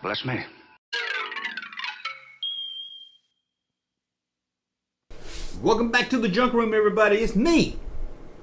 Bless me. Welcome back to the Junk Room, everybody. It's me,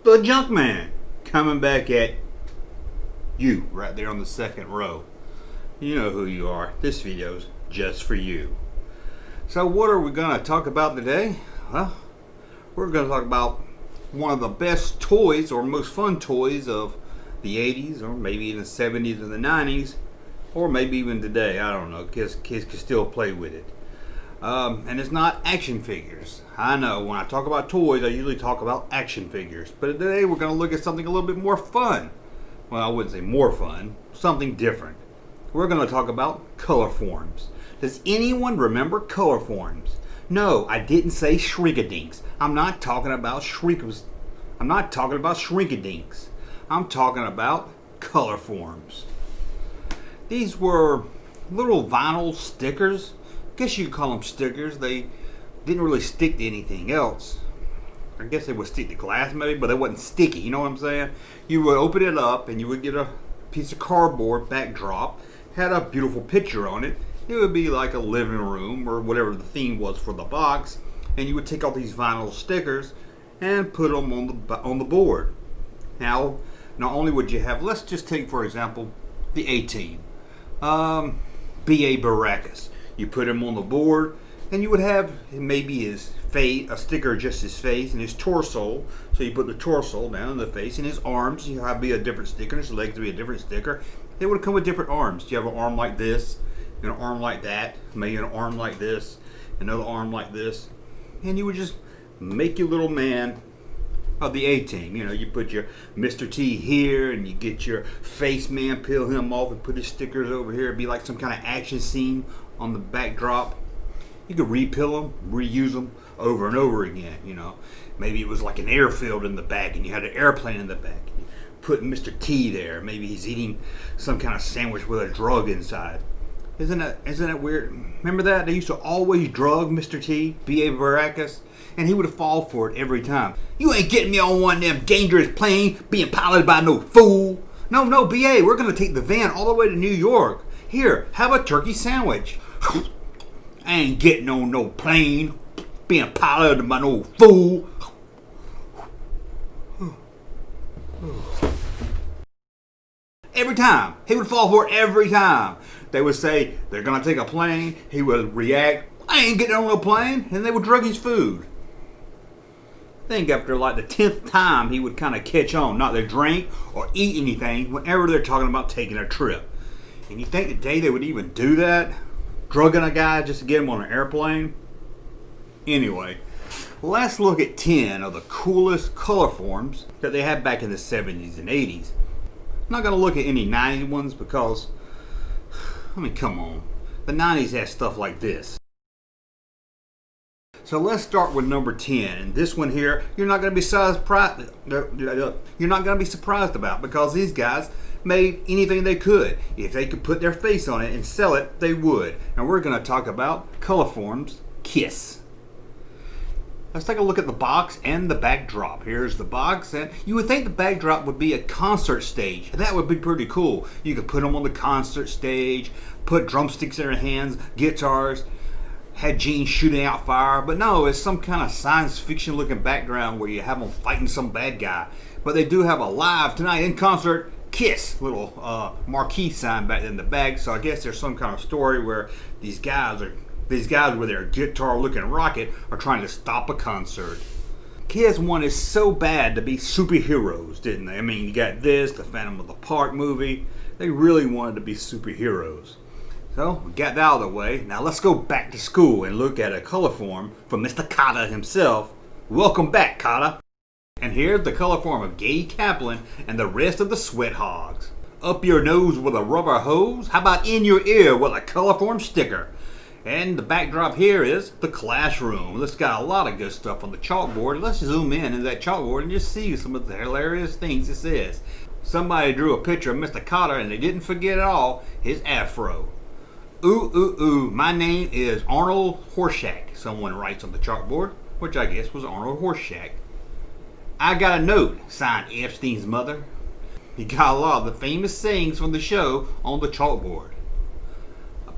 the Junkman, coming back at you right there on the second row. You know who you are. This video's just for you. So what are we going to talk about today? Well, we're going to talk about one of the best toys or most fun toys of the 80s or maybe even the 70s or the 90s or maybe even today. I don't know. Kids can still play with it. And it's not action figures. I know when I talk about toys, I usually talk about action figures. But today we're going to look at something a little bit more fun. Well, I wouldn't say more fun. Something different. We're going to talk about Colorforms. Does anyone remember Colorforms? No, I didn't say Shrinkadinks. I'm not talking about Shrinkadinks. I'm talking about Colorforms. These were little vinyl stickers. I guess you could call them stickers. They didn't really stick to anything else. I guess they would stick to glass maybe, but they wasn't sticky. You know what I'm saying? You would open it up and you would get a piece of cardboard backdrop. Had a beautiful picture on it. It would be like a living room or whatever the theme was for the box. And you would take all these vinyl stickers and put them on the board. Now, not only would you have, let's just take for example the A-Team, B.A. Baracus. You put him on the board, and you would have maybe his face, a sticker just his face, and his torso. So you put the torso down in the face, and his arms. You have be a different sticker, and his legs would be a different sticker. They would come with different arms. You have an arm like this, and an arm like that, maybe an arm like this, another arm like this, and you would just make your little man of the A-Team. You know, you put your Mr. T here, and you get your face man, peel him off, and put his stickers over here. It'd be like some kind of action scene on the backdrop. You could repill them, reuse them over and over again. You know, maybe it was like an airfield in the back, and you had an airplane in the back. You put Mr. T there. Maybe he's eating some kind of sandwich with a drug inside. Isn't that weird? Remember that? They used to always drug Mr. T, B.A. Baracus, and he would fall for it every time. You ain't getting me on one of them dangerous planes being piloted by no fool. No, B.A., we're going to take the van all the way to New York. Here, have a turkey sandwich. I ain't getting on no plane being piloted by no fool. Every time. He would fall for it every time. They would say, they're going to take a plane. He would react, I ain't getting on no plane. And they would drug his food. I think after like the 10th time, he would kind of catch on not to drink or eat anything whenever they're talking about taking a trip. And you think today they would even do that? Drugging a guy just to get him on an airplane? Anyway, let's look at 10 of the coolest Colorforms that they had back in the 70s and 80s. I'm not going to look at any 90s ones because, I mean, come on. The 90s had stuff like this. So let's start with number 10. And this one here, you're not going to be surprised. You're not going to be surprised about because these guys made anything they could. If they could put their face on it and sell it, they would. And we're going to talk about Colorforms Kiss. Let's take a look at the box and the backdrop. Here's the box, and you would think the backdrop would be a concert stage. That would be pretty cool. You could put them on the concert stage, put drumsticks in their hands, guitars, had Gene shooting out fire. But no, it's some kind of science fiction looking background where you have them fighting some bad guy. But they do have a live tonight in concert Kiss little marquee sign back in the back. So I guess there's some kind of story where these guys with their guitar looking rocket are trying to stop a concert. Kids wanted so bad to be superheroes, didn't they? I mean, you got this, the Phantom of the Park movie. They really wanted to be superheroes. So we got that out of the way. Now let's go back to school and look at a Colorform from Mr. Cotta himself. Welcome back, Cotta. And here's the Colorform of Gay Kaplan and the rest of the Sweat Hogs. Up your nose with a rubber hose? How about in your ear with a Colorform sticker? And the backdrop here is the classroom. This got a lot of good stuff on the chalkboard. Let's zoom in into that chalkboard and just see some of the hilarious things it says. Somebody drew a picture of Mr. Cotter and they didn't forget at all his afro. Ooh, my name is Arnold Horshack, someone writes on the chalkboard, which I guess was Arnold Horshack. I got a note, signed Epstein's mother. He got a lot of the famous sayings from the show on the chalkboard.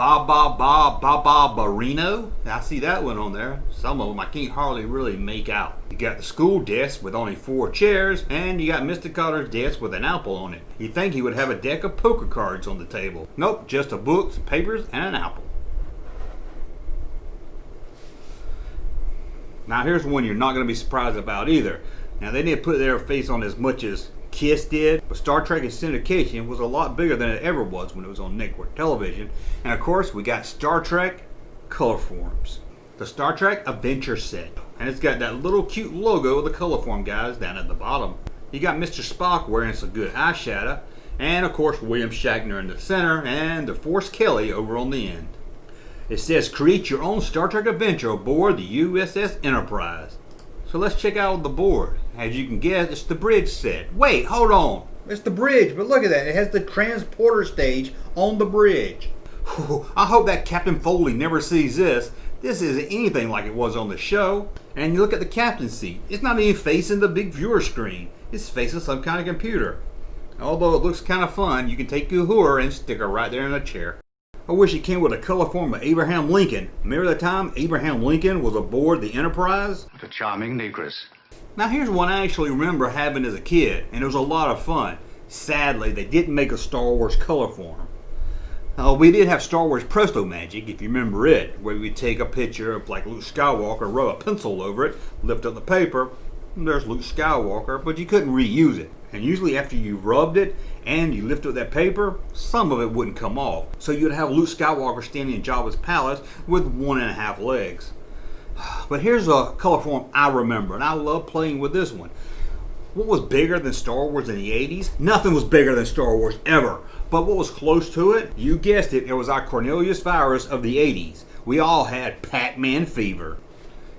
Barbarino. I see that one on there. Some of them I can't hardly really make out. You got the school desk with only 4 chairs, and you got Mr. Carter's desk with an apple on it. You'd think he would have a deck of poker cards on the table. Nope, just a book, some papers, and an apple. Now here's one you're not going to be surprised about either. Now they didn't put their face on as much as Kiss did, but Star Trek in syndication was a lot bigger than it ever was when it was on network television. And of course we got Star Trek Colorforms. The Star Trek Adventure set. And it's got that little cute logo of the Colorform guys down at the bottom. You got Mr. Spock wearing some good eyeshadow, and of course William Shatner in the center, and DeForest Kelley over on the end. It says create your own Star Trek adventure aboard the USS Enterprise. So let's check out the board. As you can guess, it's the bridge set. Wait, hold on. It's the bridge, but look at that. It has the transporter stage on the bridge. Whew, I hope that Captain Foley never sees this. This isn't anything like it was on the show. And you look at the captain's seat. It's not even facing the big viewer screen. It's facing some kind of computer. Although it looks kind of fun, you can take your hooer and stick her right there in a chair. I wish it came with a Colorform of Abraham Lincoln. Remember the time Abraham Lincoln was aboard the Enterprise? What a charming negress. Now here's one I actually remember having as a kid, and it was a lot of fun. Sadly, they didn't make a Star Wars Colorform. We did have Star Wars Presto Magic, if you remember it, where we'd take a picture of like Luke Skywalker, rub a pencil over it, lift up the paper, and there's Luke Skywalker, but you couldn't reuse it. And usually after you rubbed it and you lifted up that paper, some of it wouldn't come off. So you'd have Luke Skywalker standing in Jabba's palace with 1.5 legs. But here's a Colorform I remember, and I love playing with this one. What was bigger than Star Wars in the 80s? Nothing was bigger than Star Wars ever. But what was close to it? You guessed it, it was our Cornelius virus of the 80s. We all had Pac-Man fever.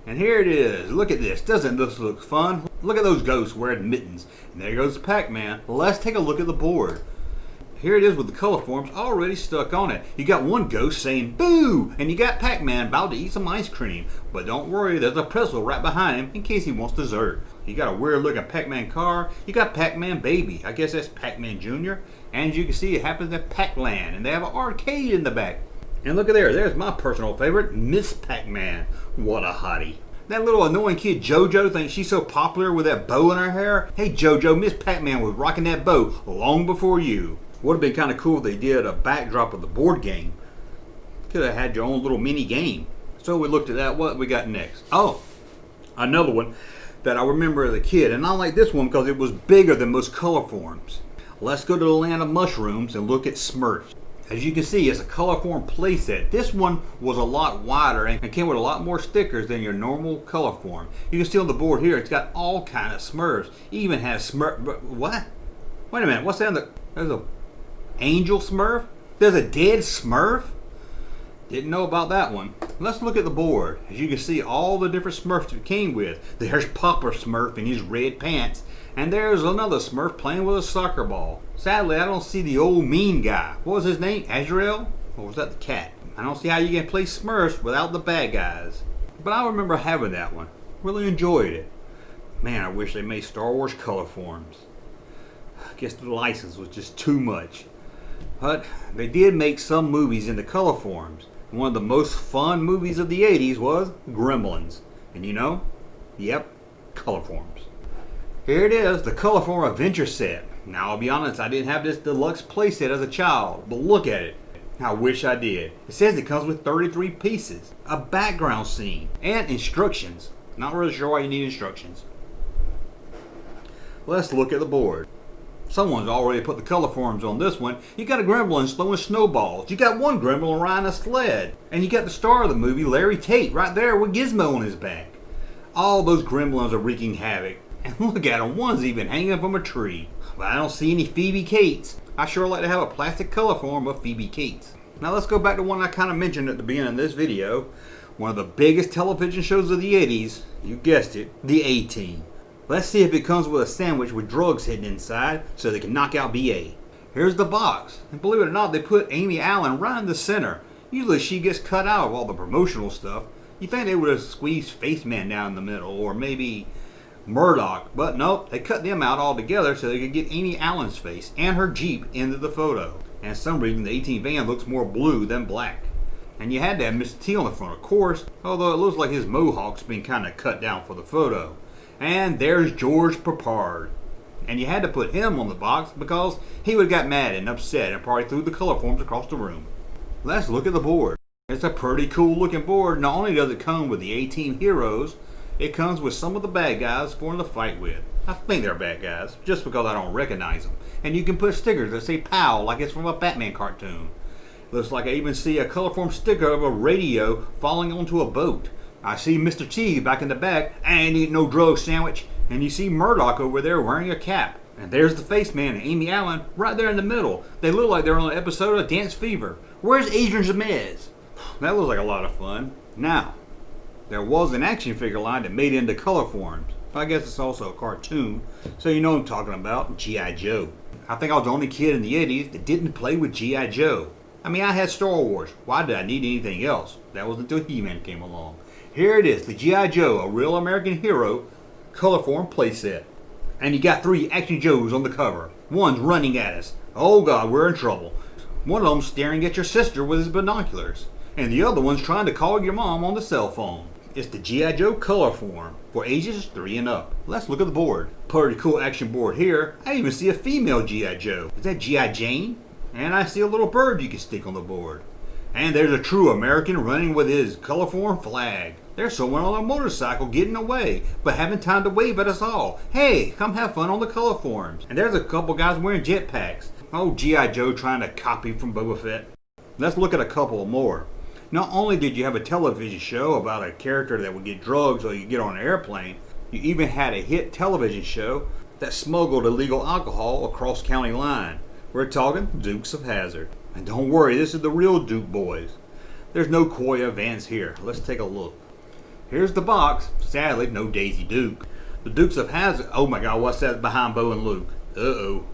And here it is. Look at this. Doesn't this look fun? Look at those ghosts wearing mittens. And there goes Pac-Man. Let's take a look at the board. Here it is with the Colorforms already stuck on it. You got one ghost saying boo, and you got Pac-Man about to eat some ice cream. But don't worry, there's a pretzel right behind him in case he wants dessert. You got a weird looking Pac-Man car. You got Pac-Man Baby. I guess that's Pac-Man Jr. And as you can see, it happens at Pac-Land, and they have an arcade in the back. And look at there, there's my personal favorite, Miss Pac-Man. What a hottie. That little annoying kid JoJo thinks she's so popular with that bow in her hair. Hey JoJo, Miss Pac-Man was rocking that bow long before you. Would have been kind of cool if they did a backdrop of the board game. Could have had your own little mini game. So we looked at that. What we got next? Oh, another one that I remember as a kid. And I like this one because it was bigger than most Colorforms. Let's go to the land of mushrooms and look at Smurfs. As you can see, it's a Colorform playset. This one was a lot wider and came with a lot more stickers than your normal Colorform. You can see on the board here, it's got all kind of Smurfs. It even has Smurf. What? Wait a minute. What's that? There's a Angel Smurf? There's a dead Smurf? Didn't know about that one. Let's look at the board. As you can see, all the different Smurfs it came with. There's Papa Smurf in his red pants. And there's another Smurf playing with a soccer ball. Sadly, I don't see the old mean guy. What was his name? Azrael? Or was that the cat? I don't see how you can play Smurfs without the bad guys. But I remember having that one. Really enjoyed it. Man, I wish they made Star Wars Colorforms. I guess the license was just too much. But they did make some movies into Colorforms. One of the most fun movies of the 80s was Gremlins. And you know? Yep, Colorforms. Here it is, the Colorform Adventure set. Now I'll be honest, I didn't have this deluxe playset as a child, but look at it. I wish I did. It says it comes with 33 pieces, a background scene, and instructions. Not really sure why you need instructions. Let's look at the board. Someone's already put the Colorforms on this one. You got a Gremlin throwing snowballs. You got one Gremlin riding a sled. And you got the star of the movie, Larry Tate, right there with Gizmo on his back. All those Gremlins are wreaking havoc. And look at them, one's even hanging from a tree. But I don't see any Phoebe Cates. I sure like to have a plastic Colorform of Phoebe Cates. Now let's go back to one I kind of mentioned at the beginning of this video. One of the biggest television shows of the 80s, you guessed it, the A-Team. Let's see if it comes with a sandwich with drugs hidden inside so they can knock out BA. Here's the box. And believe it or not, they put Amy Allen right in the center. Usually she gets cut out of all the promotional stuff. You think they would have squeezed Faceman down in the middle, or maybe Murdoch, but nope, they cut them out altogether so they could get Amy Allen's face and her Jeep into the photo. And for some reason the A-Team van looks more blue than black. And you had to have Mr. T on the front, of course, although it looks like his mohawk's been kind of cut down for the photo. And there's George Papard. And you had to put him on the box because he would have got mad and upset and probably threw the Colorforms across the room. Let's look at the board. It's a pretty cool looking board. Not only does it come with the A-Team heroes, it comes with some of the bad guys for him to fight with. I think they're bad guys, just because I don't recognize them. And you can put stickers that say POW, like it's from a Batman cartoon. Looks like I even see a Colorform sticker of a radio falling onto a boat. I see Mr. T back in the back, I ain't eating no drug sandwich. And you see Murdoch over there wearing a cap. And there's the Face Man and Amy Allen right there in the middle. They look like they're on an episode of Dance Fever. Where's Adrian Zemez? That looks like a lot of fun. Now, there was an action figure line that made into Colorforms. I guess it's also a cartoon, so you know what I'm talking about, G.I. Joe. I think I was the only kid in the 80s that didn't play with G.I. Joe. I mean, I had Star Wars. Why did I need anything else? That was until He-Man came along. Here it is, the G.I. Joe, a real American hero, Colorform playset. And you got 3 Action Joes on the cover. One's running at us. Oh God, we're in trouble. One of them's staring at your sister with his binoculars. And the other one's trying to call your mom on the cell phone. It's the G.I. Joe Colorform for ages 3 and up. Let's look at the board. Pretty cool action board here. I even see a female G.I. Joe. Is that G.I. Jane? And I see a little bird you can stick on the board. And there's a true American running with his Colorform flag. There's someone on a motorcycle getting away, but having time to wave at us all. Hey, come have fun on the Colorforms. And there's a couple guys wearing jetpacks. Oh, G.I. Joe trying to copy from Boba Fett. Let's look at a couple more. Not only did you have a television show about a character that would get drugs or you get on an airplane, you even had a hit television show that smuggled illegal alcohol across county line. We're talking Dukes of Hazzard. And don't worry, this is the real Duke boys. There's no Coy Vance here. Let's take a look. Here's the box. Sadly, no Daisy Duke. The Dukes of Hazzard. Oh my God, what's that behind Bo and Luke? Uh-oh.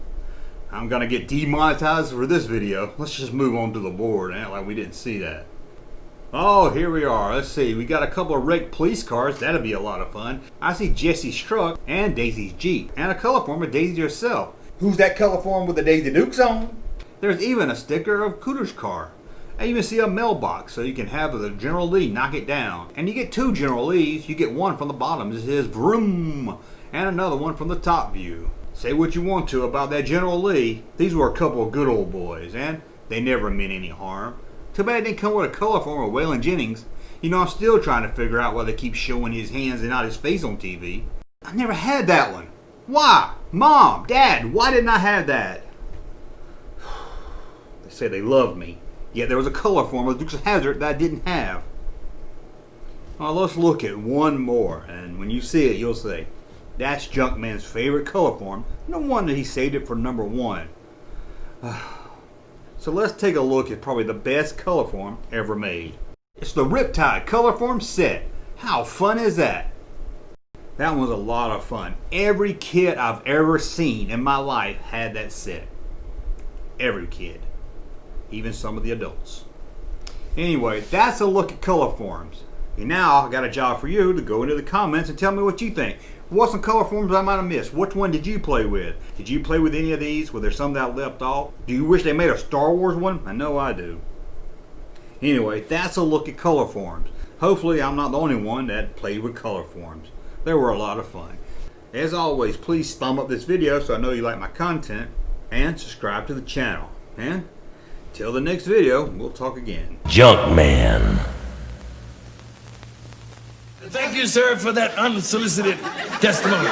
I'm gonna get demonetized for this video. Let's just move on to the board and act like we didn't see that. Oh, here we are. Let's see. We got a couple of wrecked police cars. That'll be a lot of fun. I see Jesse's truck and Daisy's Jeep. And a Colorform of Daisy herself. Who's that Colorform with the Daisy Dukes on? There's even a sticker of Cooter's car. I even see a mailbox so you can have the General Lee knock it down. And you get 2 General Lees. You get one from the bottom. This is vroom. And another one from the top view. Say what you want to about that General Lee. These were a couple of good old boys. And they never meant any harm. Too bad it didn't come with a Colorform of Waylon Jennings. You know, I'm still trying to figure out why they keep showing his hands and not his face on TV. I never had that one. Why? Mom, Dad, why didn't I have that? They say they love me. Yet there was a Colorform of Dukes of Hazzard that I didn't have. Well, let's look at one more. And when you see it, you'll say, that's Junkman's favorite Colorform. No wonder he saved it for number 1. So let's take a look at probably the best Colorform ever made. It's the Riptide Colorform set. How fun is that? That was a lot of fun. Every kid I've ever seen in my life had that set. Every kid. Even some of the adults. Anyway, that's a look at Colorforms. And now I got a job for you to go into the comments and tell me what you think. What's some Colorforms I might have missed? Which one did you play with? Did you play with any of these? Were there some that I left off? Do you wish they made a Star Wars one? I know I do. Anyway, that's a look at Colorforms. Hopefully I'm not the only one that played with Colorforms. They were a lot of fun. As always, please thumb up this video so I know you like my content, and subscribe to the channel. And till the next video, we'll talk again. Junkman. Thank you, sir, for that unsolicited testimony.